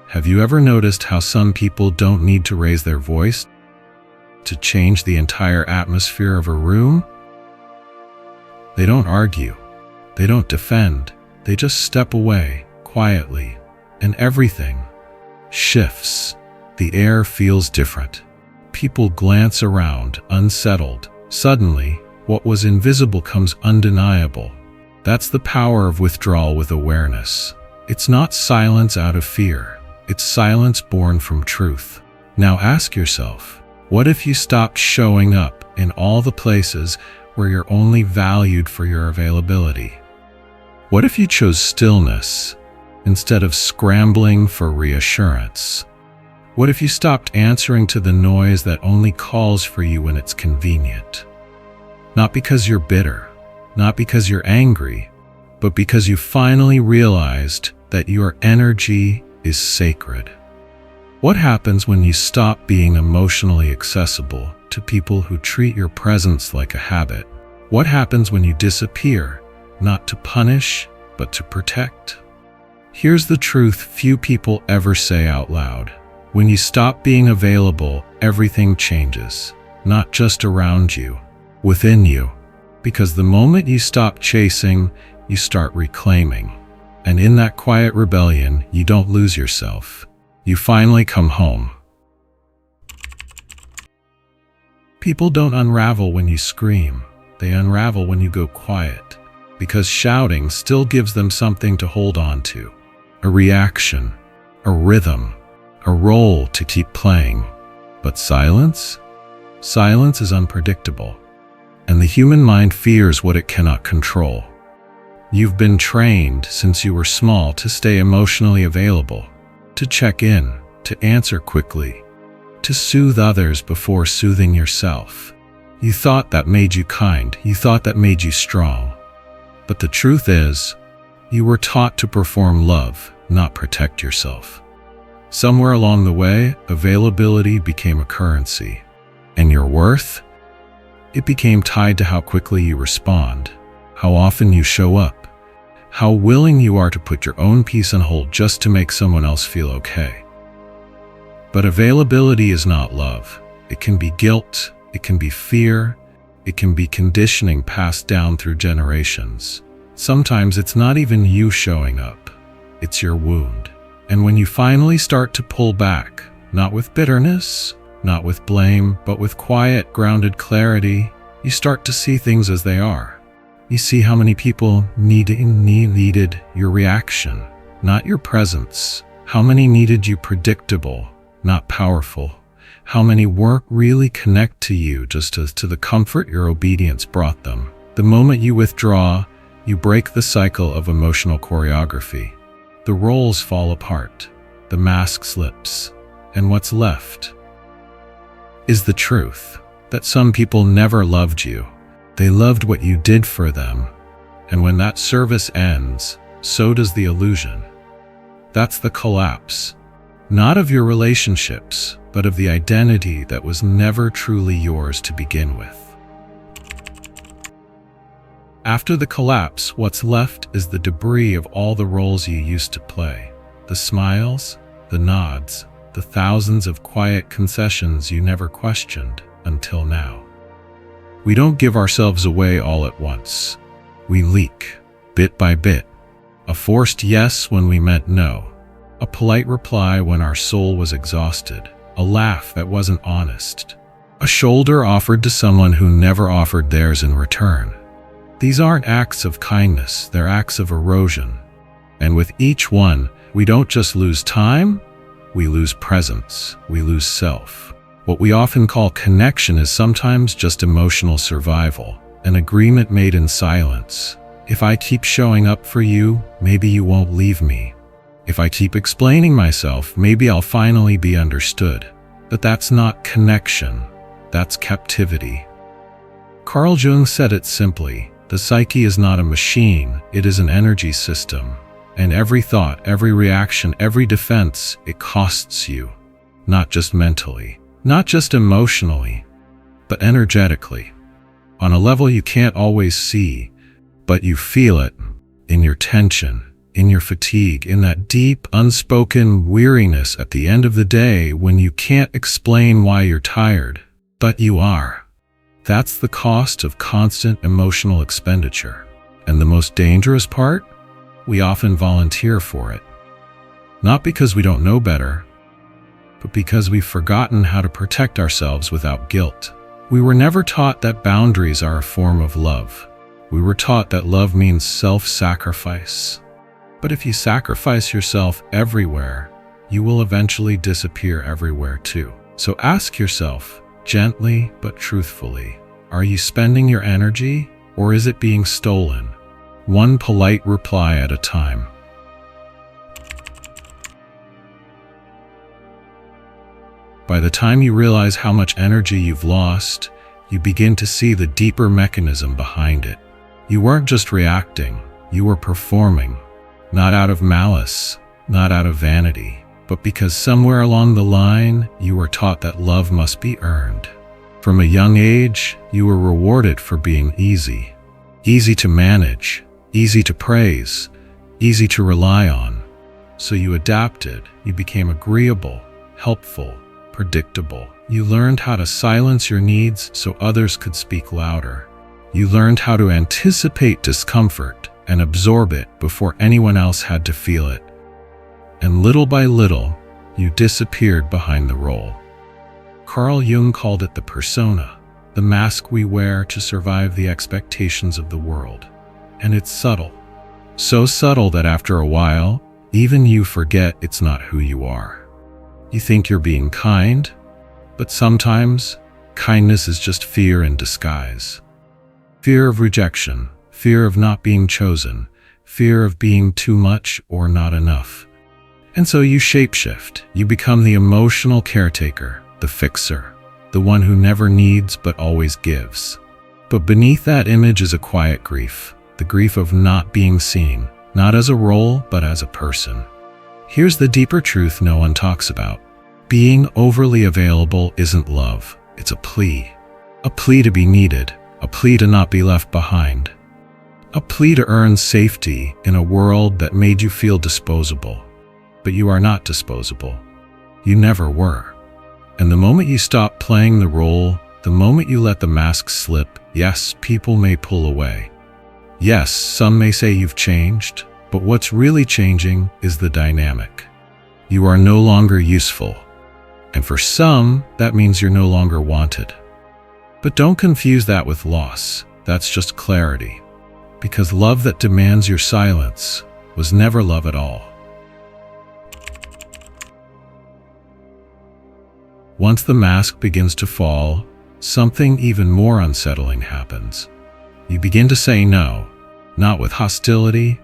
Have you ever noticed how some people don't need to raise their voice to change the entire atmosphere of a room? They don't argue. They don't defend. They just step away quietly, and everything shifts. The air feels different. People glance around, unsettled. Suddenly, what was invisible comes undeniable. That's the power of withdrawal with awareness. It's not silence out of fear. It's silence born from truth. Now ask yourself, what if you stopped showing up in all the places where you're only valued for your availability? What if you chose stillness instead of scrambling for reassurance? What if you stopped answering to the noise that only calls for you when it's convenient? Not because you're bitter, not because you're angry, but because you finally realized that your energy is sacred. What happens when you stop being emotionally accessible to people who treat your presence like a habit? What happens when you disappear, not to punish, but to protect? Here's the truth few people ever say out loud. When you stop being available, everything changes, not just around you, within you. Because the moment you stop chasing, you start reclaiming. And in that quiet rebellion, you don't lose yourself. You finally come home. People don't unravel when you scream. They unravel when you go quiet. Because shouting still gives them something to hold on to. A reaction, a rhythm, a role to keep playing. But silence? Silence is unpredictable. And the human mind fears what it cannot control. You've been trained since you were small to stay emotionally available, to check in, to answer quickly, to soothe others before soothing yourself. You thought that made you kind, you thought that made you strong. But the truth is, you were taught to perform love, not protect yourself. Somewhere along the way, availability became a currency. And your worth? It became tied to how quickly you respond, how often you show up, how willing you are to put your own peace on hold just to make someone else feel okay. But availability is not love. It can be guilt, it can be fear, it can be conditioning passed down through generations. Sometimes it's not even you showing up, it's your wound. And when you finally start to pull back, not with bitterness, not with blame, but with quiet, grounded clarity, you start to see things as they are. You see how many people needed your reaction, not your presence. How many needed you predictable, not powerful. How many weren't really connect to you just as to the comfort your obedience brought them. The moment you withdraw, you break the cycle of emotional choreography. The roles fall apart, the mask slips, and what's left is the truth that some people never loved you. They loved what you did for them, and when that service ends, so does the illusion. That's the collapse, not of your relationships, but of the identity that was never truly yours to begin with. After the collapse, what's left is the debris of all the roles you used to play. The smiles, the nods, the thousands of quiet concessions you never questioned until now. We don't give ourselves away all at once. We leak, bit by bit. A forced yes when we meant no. A polite reply when our soul was exhausted. A laugh that wasn't honest. A shoulder offered to someone who never offered theirs in return. These aren't acts of kindness, they're acts of erosion. And with each one, we don't just lose time, we lose presence, we lose self. What we often call connection is sometimes just emotional survival, an agreement made in silence. If I keep showing up for you, maybe you won't leave me. If I keep explaining myself, maybe I'll finally be understood. But that's not connection, that's captivity. Carl Jung said it simply, the psyche is not a machine, it is an energy system. And every thought, every reaction, every defense, it costs you. Not just mentally, not just emotionally, but energetically. On a level you can't always see, but you feel it in your tension, in your fatigue, in that deep, unspoken weariness at the end of the day when you can't explain why you're tired, but you are. That's the cost of constant emotional expenditure. And the most dangerous part? We often volunteer for it. Not because we don't know better, but because we've forgotten how to protect ourselves without guilt. We were never taught that boundaries are a form of love. We were taught that love means self-sacrifice. But if you sacrifice yourself everywhere, you will eventually disappear everywhere too. So ask yourself, gently but truthfully, are you spending your energy, or is it being stolen? One polite reply at a time. By the time you realize how much energy you've lost, you begin to see the deeper mechanism behind it. You weren't just reacting, you were performing. Not out of malice, not out of vanity, but because somewhere along the line, you were taught that love must be earned. From a young age, you were rewarded for being easy. Easy to manage, easy to praise, easy to rely on. So you adapted, you became agreeable, helpful, predictable. You learned how to silence your needs so others could speak louder. You learned how to anticipate discomfort and absorb it before anyone else had to feel it. And little by little, you disappeared behind the role. Carl Jung called it the persona, the mask we wear to survive the expectations of the world. And it's subtle. So subtle that after a while, even you forget it's not who you are. You think you're being kind, but sometimes kindness is just fear in disguise. Fear of rejection, fear of not being chosen, fear of being too much or not enough. And so you shapeshift. You become the emotional caretaker, the fixer, the one who never needs but always gives. But beneath that image is a quiet grief, the grief of not being seen, not as a role but as a person. Here's the deeper truth no one talks about. Being overly available isn't love, it's a plea. A plea to be needed, a plea to not be left behind. A plea to earn safety in a world that made you feel disposable. But you are not disposable. You never were. And the moment you stop playing the role, the moment you let the mask slip, yes, people may pull away. Yes, some may say you've changed, but what's really changing is the dynamic. You are no longer useful. And for some, that means you're no longer wanted. But don't confuse that with loss. That's just clarity. Because love that demands your silence was never love at all. Once the mask begins to fall, something even more unsettling happens. You begin to say no, not with hostility,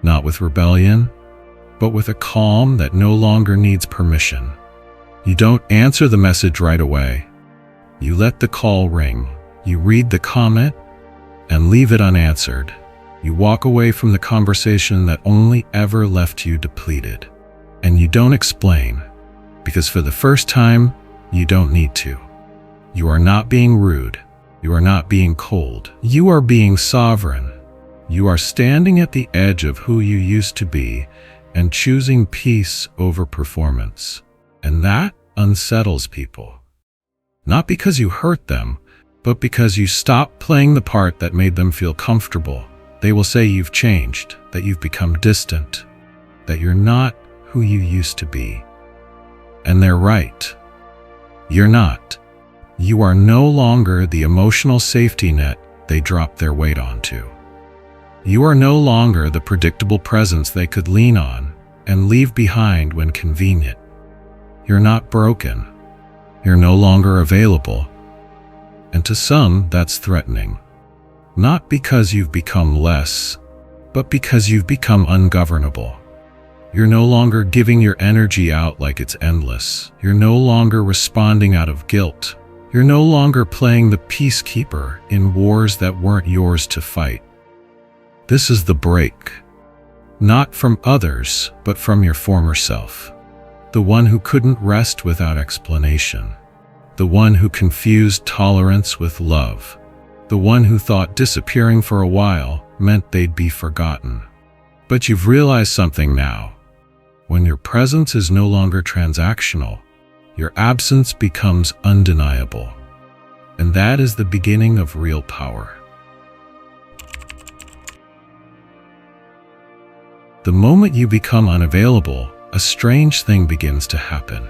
not with rebellion, but with a calm that no longer needs permission. You don't answer the message right away. You let the call ring, you read the comment, and leave it unanswered. You walk away from the conversation that only ever left you depleted. And you don't explain, because for the first time, you don't need to. You are not being rude. You are not being cold. You are being sovereign. You are standing at the edge of who you used to be and choosing peace over performance. And that unsettles people. Not because you hurt them, but because you stopped playing the part that made them feel comfortable. They will say you've changed, that you've become distant, that you're not who you used to be. And they're right. You're not. You are no longer the emotional safety net they dropped their weight onto. You are no longer the predictable presence they could lean on and leave behind when convenient. You're not broken. You're no longer available. And to some, that's threatening. Not because you've become less, but because you've become ungovernable. You're no longer giving your energy out like it's endless. You're no longer responding out of guilt. You're no longer playing the peacekeeper in wars that weren't yours to fight. This is the break. Not from others, but from your former self. The one who couldn't rest without explanation. The one who confused tolerance with love. The one who thought disappearing for a while meant they'd be forgotten. But you've realized something now. When your presence is no longer transactional, your absence becomes undeniable. And that is the beginning of real power. The moment you become unavailable, a strange thing begins to happen.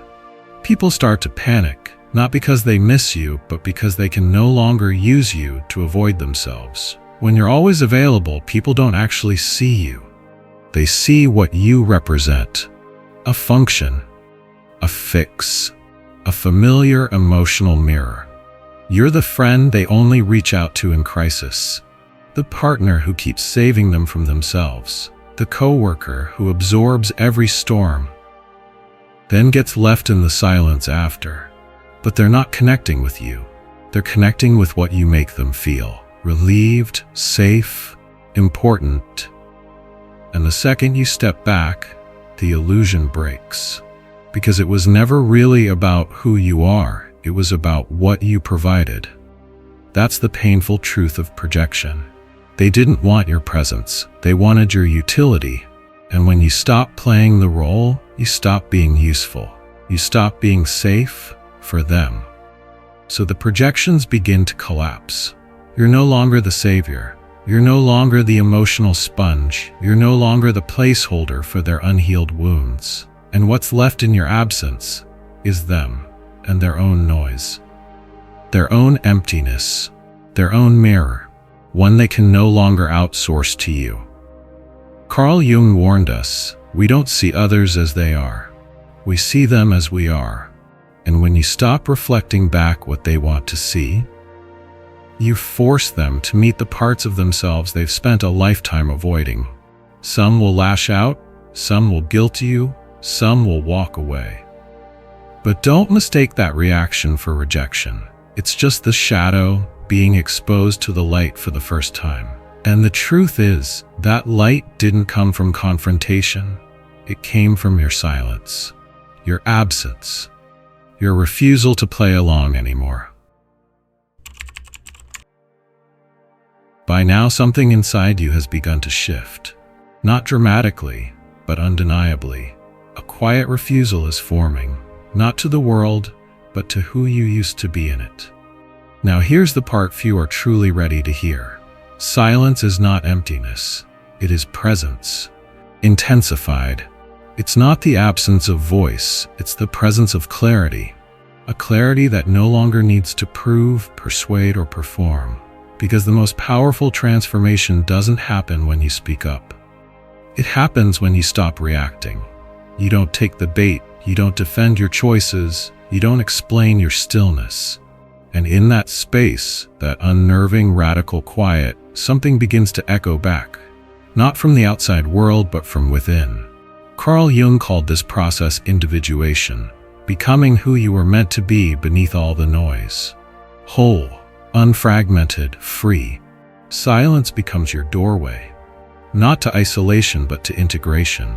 People start to panic, not because they miss you, but because they can no longer use you to avoid themselves. When you're always available, people don't actually see you. They see what you represent: a function, a fix, a familiar emotional mirror. You're the friend they only reach out to in crisis, the partner who keeps saving them from themselves, the coworker who absorbs every storm, then gets left in the silence after. But they're not connecting with you. They're connecting with what you make them feel: relieved, safe, important. And the second you step back, the illusion breaks. Because it was never really about who you are, it was about what you provided. That's the painful truth of projection. They didn't want your presence, they wanted your utility. And when you stop playing the role, you stop being useful. You stop being safe for them. So the projections begin to collapse. You're no longer the savior. You're no longer the emotional sponge. You're no longer the placeholder for their unhealed wounds. And what's left in your absence is them and their own noise, their own emptiness, their own mirror, one they can no longer outsource to you. Carl Jung warned us, we don't see others as they are. We see them as we are. And when you stop reflecting back what they want to see, you force them to meet the parts of themselves they've spent a lifetime avoiding. Some will lash out, some will guilt you, some will walk away. But don't mistake that reaction for rejection. It's just the shadow being exposed to the light for the first time. And the truth is, that light didn't come from confrontation. It came from your silence, your absence, your refusal to play along anymore. By now, something inside you has begun to shift. Not dramatically, but undeniably. A quiet refusal is forming, not to the world, but to who you used to be in it. Now here's the part few are truly ready to hear. Silence is not emptiness. It is presence, intensified. It's not the absence of voice, it's the presence of clarity. A clarity that no longer needs to prove, persuade, or perform. Because the most powerful transformation doesn't happen when you speak up. It happens when you stop reacting. You don't take the bait, you don't defend your choices, you don't explain your stillness. And in that space, that unnerving, radical quiet, something begins to echo back. Not from the outside world, but from within. Carl Jung called this process individuation, becoming who you were meant to be beneath all the noise. Whole, unfragmented, free. Silence becomes your doorway, not to isolation, but to integration.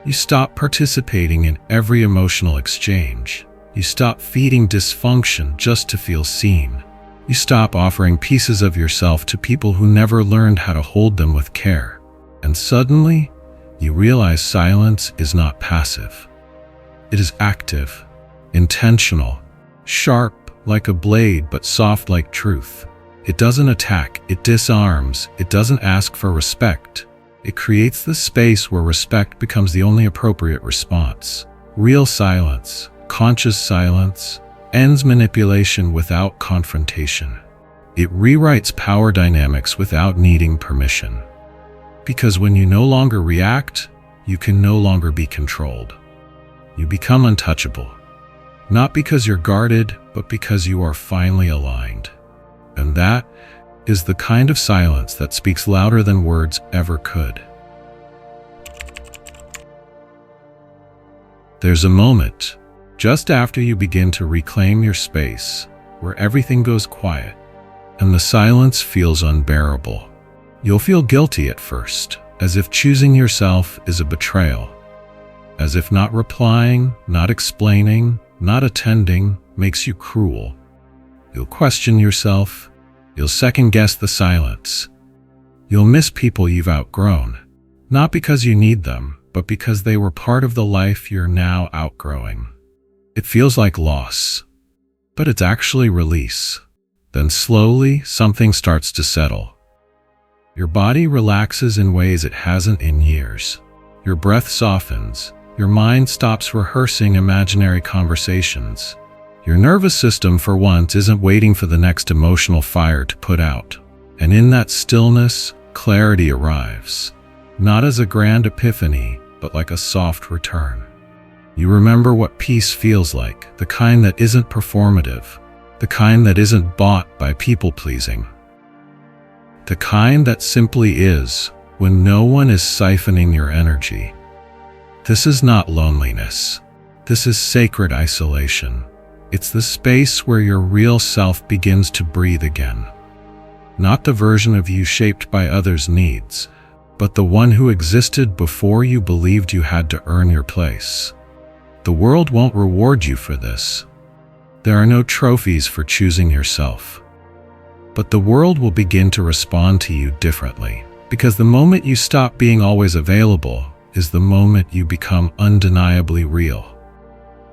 You stop participating in every emotional exchange. You stop feeding dysfunction just to feel seen. You stop offering pieces of yourself to people who never learned how to hold them with care. And suddenly, you realize silence is not passive. It is active, intentional, sharp like a blade, but soft like truth. It doesn't attack, it disarms, it doesn't ask for respect. It creates the space where respect becomes the only appropriate response. Real silence, conscious silence, ends manipulation without confrontation. It rewrites power dynamics without needing permission. Because when you no longer react, you can no longer be controlled. You become untouchable. Not because you're guarded, but because you are finally aligned. And that is the kind of silence that speaks louder than words ever could. There's a moment, just after you begin to reclaim your space, where everything goes quiet, and the silence feels unbearable. You'll feel guilty at first, as if choosing yourself is a betrayal. As if not replying, not explaining, not attending makes you cruel. You'll question yourself. You'll second-guess the silence. You'll miss people you've outgrown. Not because you need them, but because they were part of the life you're now outgrowing. It feels like loss, but it's actually release. Then slowly, something starts to settle. Your body relaxes in ways it hasn't in years. Your breath softens. Your mind stops rehearsing imaginary conversations. Your nervous system, for once, isn't waiting for the next emotional fire to put out. And in that stillness, clarity arrives. Not as a grand epiphany, but like a soft return. You remember what peace feels like, the kind that isn't performative, the kind that isn't bought by people-pleasing. The kind that simply is, when no one is siphoning your energy. This is not loneliness. This is sacred isolation. It's the space where your real self begins to breathe again. Not the version of you shaped by others' needs, but the one who existed before you believed you had to earn your place. The world won't reward you for this. There are no trophies for choosing yourself. But the world will begin to respond to you differently, because the moment you stop being always available is the moment you become undeniably real.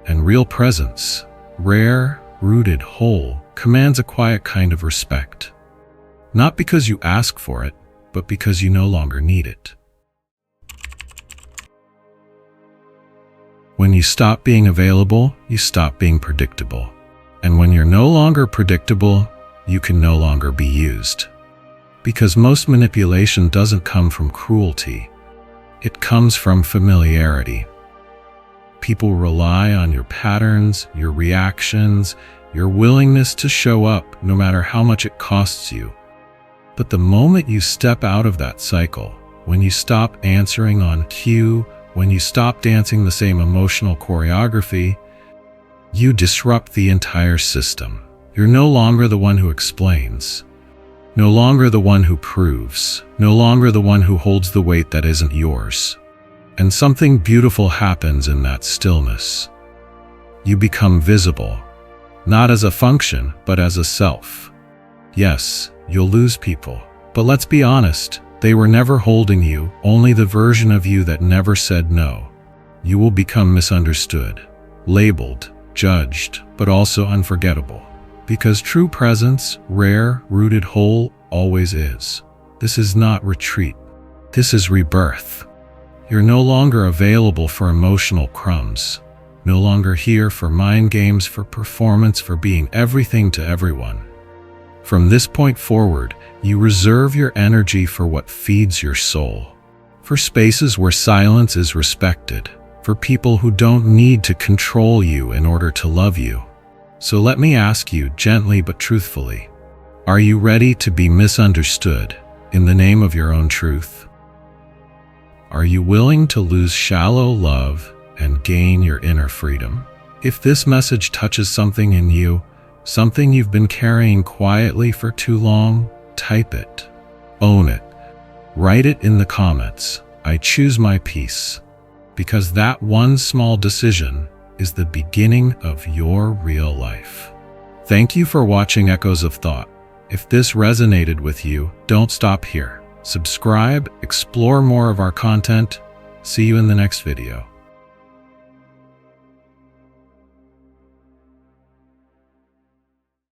And real presence, rare, rooted, whole, commands a quiet kind of respect. Not because you ask for it, but because you no longer need it. When you stop being available, you stop being predictable. And when you're no longer predictable, you can no longer be used. Because most manipulation doesn't come from cruelty. It comes from familiarity. People rely on your patterns, your reactions, your willingness to show up no matter how much it costs you. But the moment you step out of that cycle, when you stop answering on cue, when you stop dancing the same emotional choreography, you disrupt the entire system. You're no longer the one who explains, no longer the one who proves, no longer the one who holds the weight that isn't yours. And something beautiful happens in that stillness. You become visible, not as a function, but as a self. Yes, you'll lose people, but let's be honest, they were never holding you, only the version of you that never said no. You will become misunderstood, labeled, judged, but also unforgettable. Because true presence, rare, rooted, whole, always is. This is not retreat. This is rebirth. You're no longer available for emotional crumbs. No longer here for mind games, for performance, for being everything to everyone. From this point forward, you reserve your energy for what feeds your soul. For spaces where silence is respected. For people who don't need to control you in order to love you. So let me ask you gently but truthfully, are you ready to be misunderstood in the name of your own truth? Are you willing to lose shallow love and gain your inner freedom? If this message touches something in you, something you've been carrying quietly for too long, type it. Own it. Write it in the comments. I choose my peace. Because that one small decision is the beginning of your real life. Thank you for watching Echoes of Thought. If this resonated with you, don't stop here. Subscribe, explore more of our content. See you in the next video.